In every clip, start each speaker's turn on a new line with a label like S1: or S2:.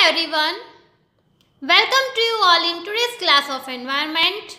S1: Hi everyone, welcome to you all in today's class of environment.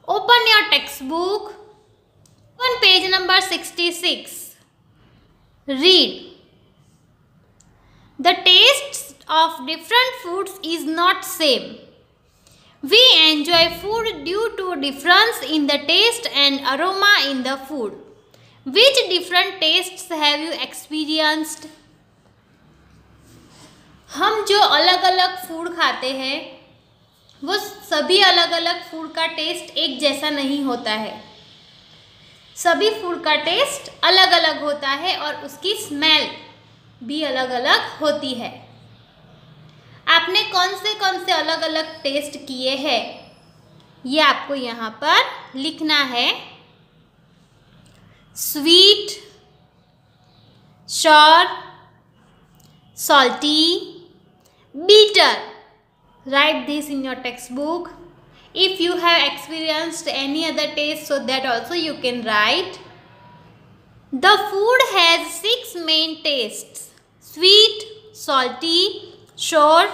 S1: Open your textbook on page number 66. Read. The tastes of different foods is not same. We enjoy food due to difference in the taste and aroma in the food. Which different tastes have you experienced? हम जो अलग अलग food खाते हैं वो सभी अलग अलग फूड का टेस्ट एक जैसा नहीं होता है। सभी फूड का टेस्ट अलग अलग होता है और उसकी स्मेल भी अलग अलग होती है। आपने कौन से अलग अलग टेस्ट किए हैं ये आपको यहाँ पर लिखना है। Sweet, sour, salty, bitter. Write this in your textbook. If you have experienced any other taste, so that also you can write. The food has 6 main tastes: sweet, salty, sour,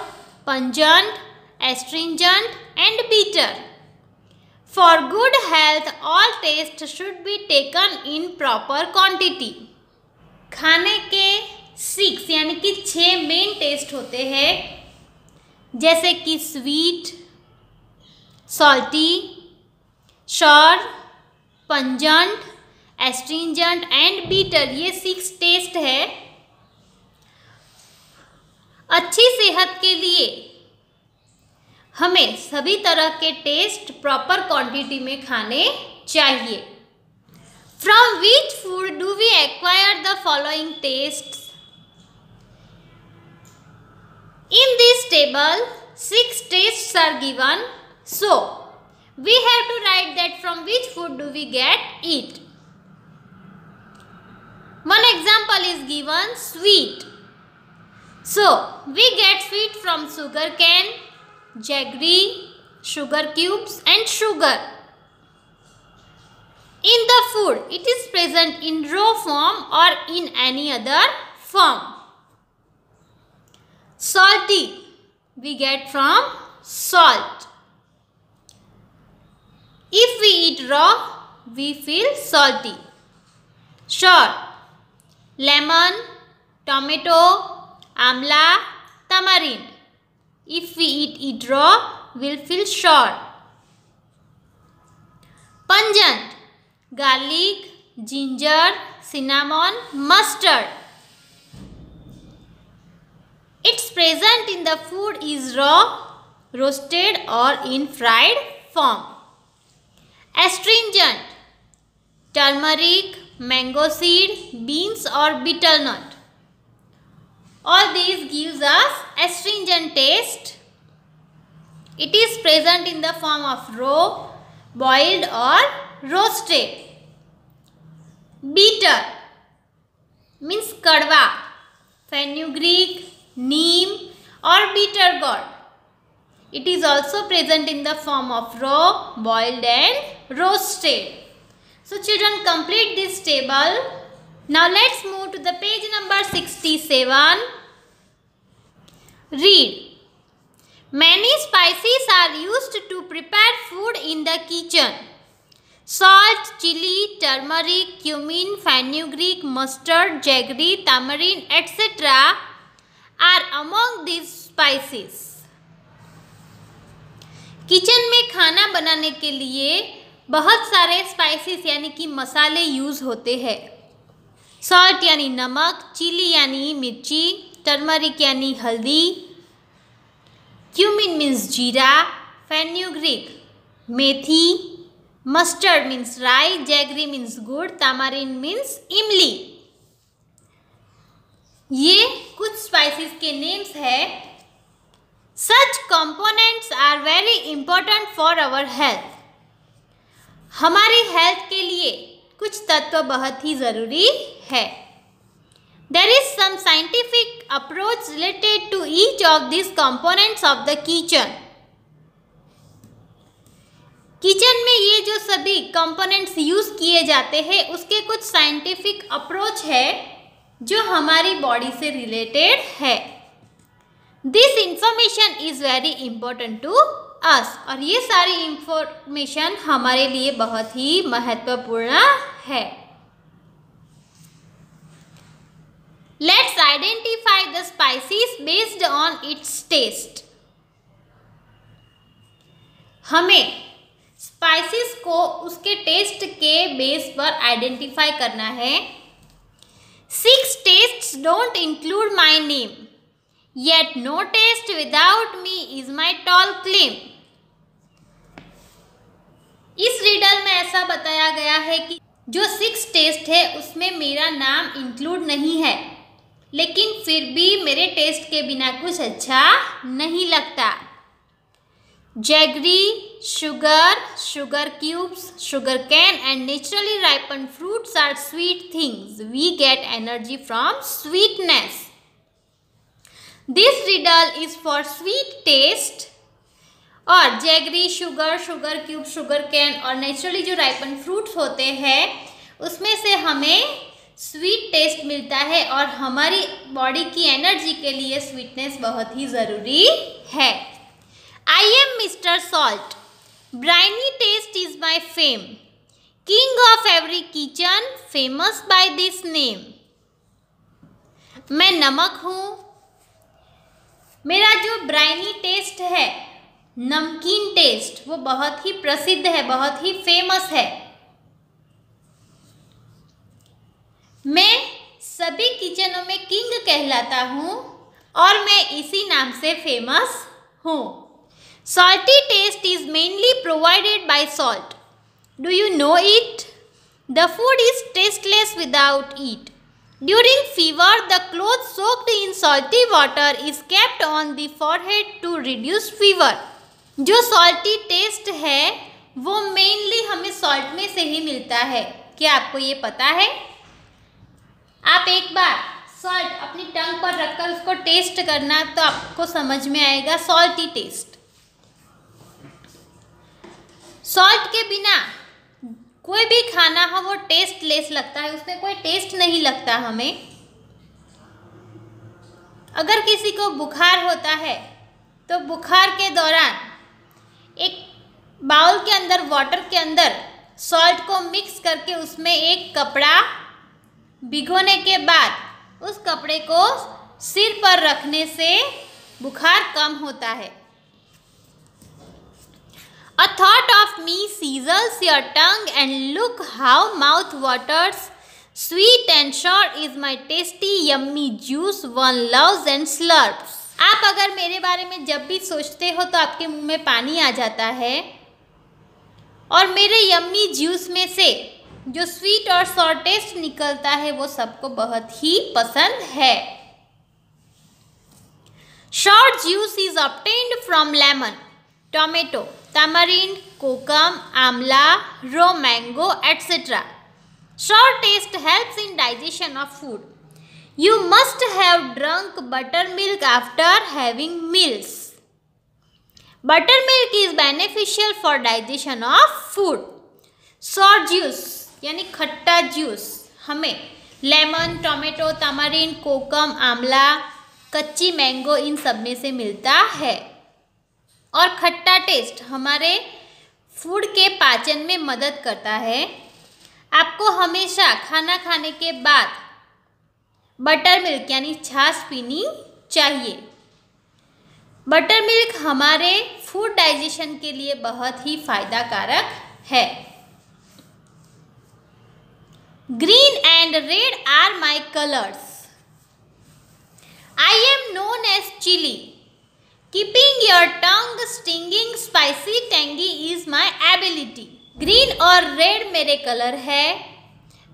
S1: pungent, astringent and bitter. For good health, all tastes should be taken in proper quantity. खाने के 6 यानी कि 6 main test होते हैं, जैसे कि sweet, salty, sour, pungent, astringent and bitter. ये 6 test है। अच्छी सेहत के लिए हमें सभी तरह के टेस्ट प्रॉपर क्वांटिटी में खाने चाहिए। From which food do we acquire the following tastes? In this table, 6 tastes are given. So, we have to write that from which food do we get it. One example is given, sweet. So, we get sweet from sugar cane, jaggery, sugar cubes and sugar. In the food, it is present in raw form or in any other form. Salty, we get from salt. If we eat raw, we feel salty. Sour, lemon, tomato, amla, tamarind. If we eat raw, we'll feel sour. Pungent, garlic, ginger, cinnamon, mustard. Its present in the food is raw, roasted or in fried form. Astringent, turmeric, mango seed, beans or betel nut. All these gives us astringent taste. It is present in the form of raw, boiled or roasted. Bitter means kadwa, fenugreek, neem or bitter gourd. It is also present in the form of raw, boiled and roasted. So children, complete this table. Now let's move to the page number 67. Read. Many spices are used to prepare food in the kitchen. Salt, chili, turmeric, cumin, fenugreek, mustard, jaggery, tamarind, etc. are among these spices. Kitchen में खाना बनाने के लिए बहुत सारे spices यानी कि मसाले यूज़ होते हैं। सॉल्ट यानी नमक, चिली यानी मिर्ची, टर्मरिक यानी हल्दी, क्यूमिन मीन्स जीरा, फेन्यूग्रीक मेथी, मस्टर्ड मीन्स राई, जैगरी मीन्स गुड़, तामारिन मीन्स इमली। ये कुछ स्पाइसेस के नेम्स है। Such components are very important for our health. हमारी हेल्थ के लिए कुछ तत्व बहुत ही ज़रूरी है। There is some scientific approach related to each of these components of the kitchen. Kitchen में ये जो सभी कंपोनेंट्स यूज़ किए जाते हैं उसके कुछ साइंटिफिक अप्रोच है जो हमारी बॉडी से रिलेटेड है। This information is very important to us, और ये सारी इंफॉर्मेशन हमारे लिए बहुत ही महत्वपूर्ण है। Let's identify the spices based on its taste. हमें स्पाइसेस को उसके टेस्ट के बेस पर आइडेंटिफाई करना है। 6 tastes don't include my name, yet no taste without me is my tall claim। इस रीडल में ऐसा बताया गया है कि जो 6 टेस्ट है उसमें मेरा नाम इंक्लूड नहीं है, लेकिन फिर भी मेरे टेस्ट के बिना कुछ अच्छा नहीं लगता। Jaggery, sugar, sugar cubes, sugar cane and naturally ripened fruits are sweet things. We get energy from sweetness. This riddle is for sweet taste। और jaggery, sugar, sugar cube, sugar cane और naturally जो ripen fruits होते हैं उसमें से हमें sweet taste मिलता है, और हमारी बॉडी की एनर्जी के लिए स्वीटनेस बहुत ही ज़रूरी है। I am Mr. Salt, briny taste is my fame, king of every kitchen, famous by this name। मैं नमक हूँ, मेरा जो ब्राइनी टेस्ट है, नमकीन टेस्ट, वो बहुत ही प्रसिद्ध है, बहुत ही फेमस है। मैं सभी किचनों में किंग कहलाता हूँ और मैं इसी नाम से फेमस हूँ। Salty taste is mainly provided by salt. Do you know it? The food is tasteless without it. During fever, the cloth soaked in salty water is kept on the forehead to reduce fever। जो salty taste है वो mainly हमें salt में से ही मिलता है। क्या आपको ये पता है? आप एक बार salt अपनी टंग पर रखकर उसको टेस्ट करना तो आपको समझ में आएगा salty taste। सॉल्ट के बिना कोई भी खाना हो वो टेस्टलेस लगता है, उसमें कोई टेस्ट नहीं लगता हमें। अगर किसी को बुखार होता है तो बुखार के दौरान एक बाउल के अंदर वाटर के अंदर सॉल्ट को मिक्स करके उसमें एक कपड़ा भिगोने के बाद उस कपड़े को सिर पर रखने से बुखार कम होता है। A thought of me seizes your tongue and look how mouth waters, sweet and sour is my tasty yummy juice one loves and slurps। आप अगर मेरे बारे में जब भी सोचते हो तो आपके मुंह में पानी आ जाता है, और मेरे यम्मी जूस में से जो स्वीट और सॉर टेस्ट निकलता है वो सबको बहुत ही पसंद है। Sour juice is obtained from lemon, tomato, tamarind, kokum, amla, raw mango, etc. Sour taste helps in digestion of food. You must have drunk buttermilk after having meals. Buttermilk is beneficial for digestion of food. Sour juice यानी खट्टा juice हमें lemon, tomato, तमारिंड, कोकम, आंवला, कच्ची mango इन सब में से मिलता है। और खट्टा टेस्ट हमारे फूड के पाचन में मदद करता है। आपको हमेशा खाना खाने के बाद बटर मिल्क यानी छाछ पीनी चाहिए। बटर मिल्क हमारे फूड डाइजेशन के लिए बहुत ही फायदा कारक है। Green and red are my colours. I am known as chili. Keeping your tongue stinging, spicy, tangy is my ability. Green और रेड मेरे कलर है।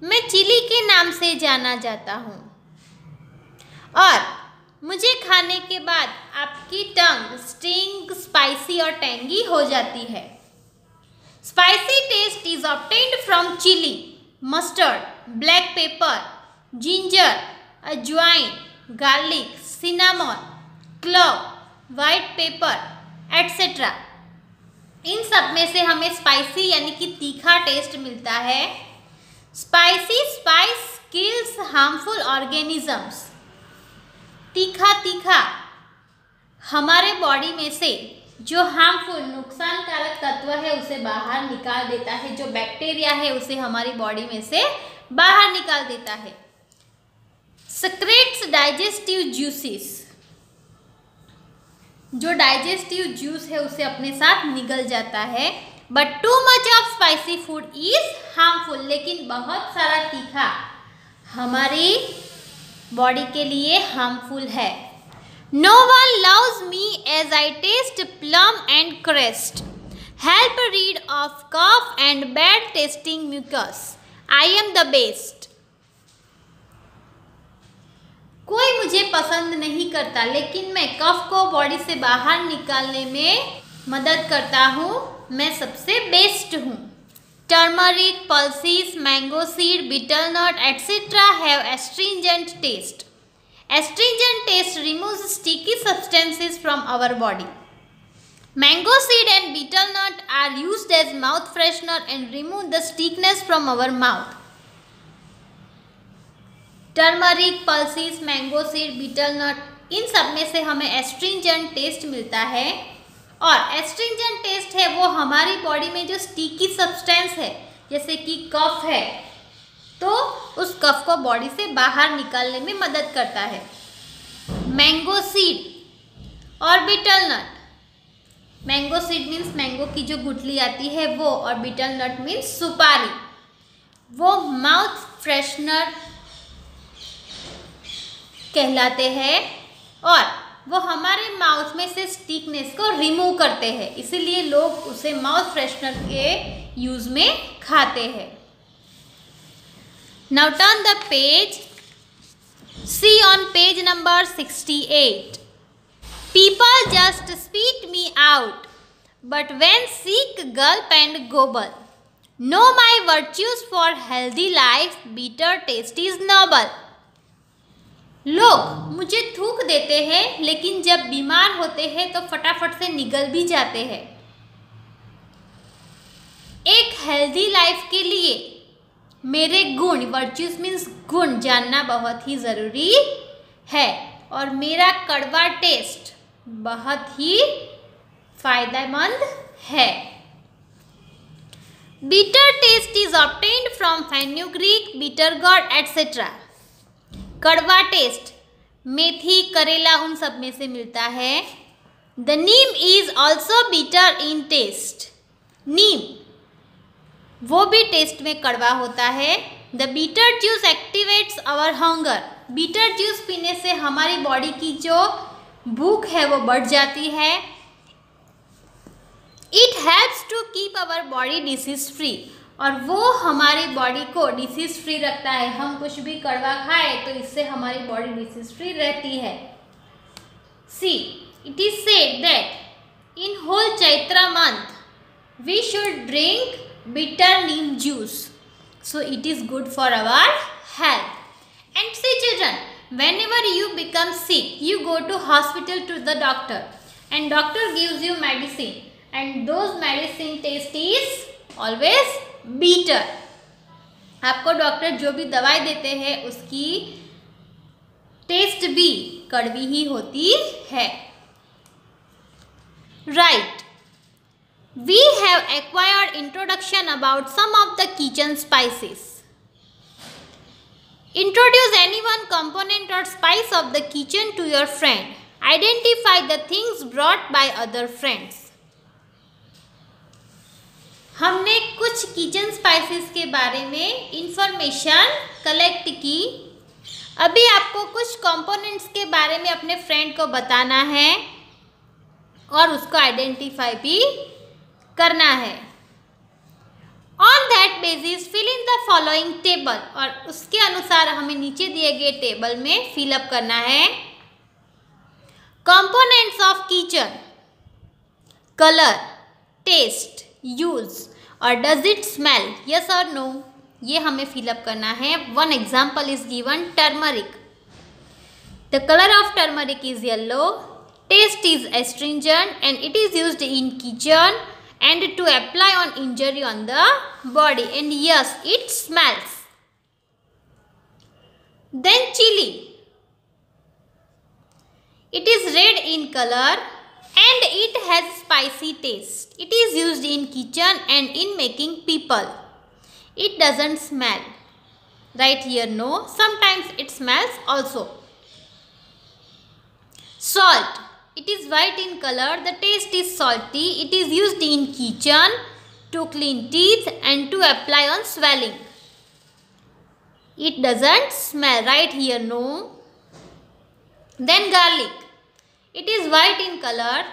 S1: मैं चिली के नाम से जाना जाता हूँ और मुझे खाने के बाद आपकी टंग स्टिंग, स्पाइसी और टेंगी हो जाती है। Spicy taste is obtained from chilli, mustard, black pepper, ginger, ajwain, garlic, cinnamon, clove, white pepper etcetera. इन सब में से हमें स्पाइसी यानी कि तीखा टेस्ट मिलता है। Spicy spice kills harmful organisms. तीखा तीखा हमारे बॉडी में से जो हार्मफुल नुकसानकारक तत्व है उसे बाहर निकाल देता है, जो बैक्टीरिया है उसे हमारी बॉडी में से बाहर निकाल देता है। सेक्रेट्स डाइजेस्टिव जूसेस, जो डाइजेस्टिव जूस है उसे अपने साथ निगल जाता है। But too much of spicy food is harmful, लेकिन बहुत सारा तीखा हमारी बॉडी के लिए हार्मफुल है। No one loves me as I taste plum and crest. Help rid of cough and bad tasting mucus. I am the best. कोई मुझे पसंद नहीं करता, लेकिन मैं कफ को बॉडी से बाहर निकालने में मदद करता हूँ। मैं सबसे बेस्ट हूँ। Turmeric, pulses, mango seed, betel nut etc. have astringent taste. Astringent taste removes sticky substances from our body. Mango seed and betel nut are used as mouth freshener and remove the stickiness from our mouth. Turmeric, pulses, mango seed, betel nut, इन सब में से हमें astringent test मिलता है। और astringent test है वो हमारी बॉडी में जो स्टिकी सब्सटेंस है, जैसे कि कफ है, तो उस कफ को बॉडी से बाहर निकालने में मदद करता है। मैंगो सीड और betel nut, mango seed means mango की जो गुठली आती है वो, और बीटल नट मीन्स सुपारी, वो माउथ फ्रेशनर कहलाते हैं और वो हमारे माउथ में से स्टिकनेस को रिमूव करते हैं, इसीलिए लोग उसे माउथ फ्रेशनर के यूज में खाते हैं। Now turn the page. See on page number 68. People just spit me out, but when sick gulp and gobble. Know my virtues for healthy life, bitter taste is noble. लोग मुझे थूक देते हैं, लेकिन जब बीमार होते हैं तो फटाफट से निगल भी जाते हैं। एक हेल्दी लाइफ के लिए मेरे गुण, वर्च्यूज मीन्स गुण, जानना बहुत ही ज़रूरी है, और मेरा कड़वा टेस्ट बहुत ही फायदेमंद है। Bitter taste is obtained from fenugreek, bitter gourd etc. कड़वा टेस्ट मेथी, करेला, उन सब में से मिलता है। The neem is also bitter in taste, नीम वो भी टेस्ट में कड़वा होता है। The bitter juice activates our hunger, bitter juice पीने से हमारी बॉडी की जो भूख है वो बढ़ जाती है। It helps to keep our body disease free, और वो हमारी बॉडी को डिसीज फ्री रखता है। हम कुछ भी कड़वा खाएं तो इससे हमारी बॉडी डिसीज फ्री रहती है। See, it is said that in whole Chaitra month we should drink bitter neem juice, so it is good for our health. And see children, whenever you become sick, you go to hospital to the doctor, and doctor gives you medicine, and those medicine taste is always bitter. आपको doctor जो भी दवाई देते हैं उसकी test भी कड़वी ही होती है। Right. We have acquired introduction about some of the kitchen spices. Introduce any one component or spice of the kitchen to your friend. Identify the things brought by other friends. हमने कुछ kitchen spices के बारे में information collect की। अभी आपको कुछ components के बारे में अपने फ्रेंड को बताना है और उसको आइडेंटिफाई भी करना है। On that basis fill in the following table, और उसके अनुसार हमें नीचे दिए गए टेबल में फिलअप करना है। Components of kitchen, colour, taste, use और डज इट स्मेल, यस और नो, ये हमें फिलअप करना है। One example is given, turmeric. The colour of turmeric is yellow, taste is astringent and it is used in kitchen and to apply on injury on the body, and yes, it smells. Then chili. It is red in color and it has spicy taste. It is used in kitchen and in making people. It doesn't smell. Write here no. Sometimes it smells also. Salt. It is white in color. The taste is salty. It is used in kitchen to clean teeth and to apply on swelling. It doesn't smell. Write here no. Then garlic. It is white in color.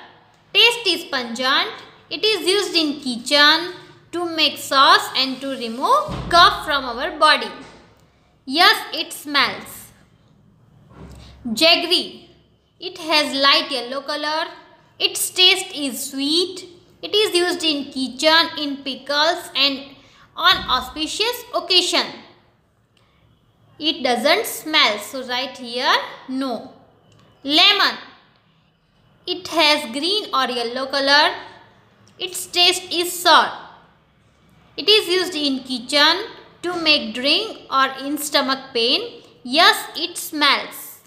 S1: Taste is pungent. It is used in kitchen to make sauce and to remove cough from our body. Yes, it smells. Jaggery. It has light yellow color. Its taste is sweet. It is used in kitchen, in pickles and on auspicious occasion. It doesn't smell. So write here no. Lemon. It has green or yellow color. Its taste is sour. It is used in kitchen to make drink or in stomach pain. Yes, it smells.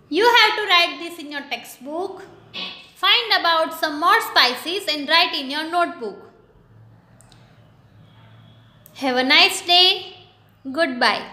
S1: You have to write this in your textbook. Find about some more spices and write in your notebook. Have a nice day. Goodbye.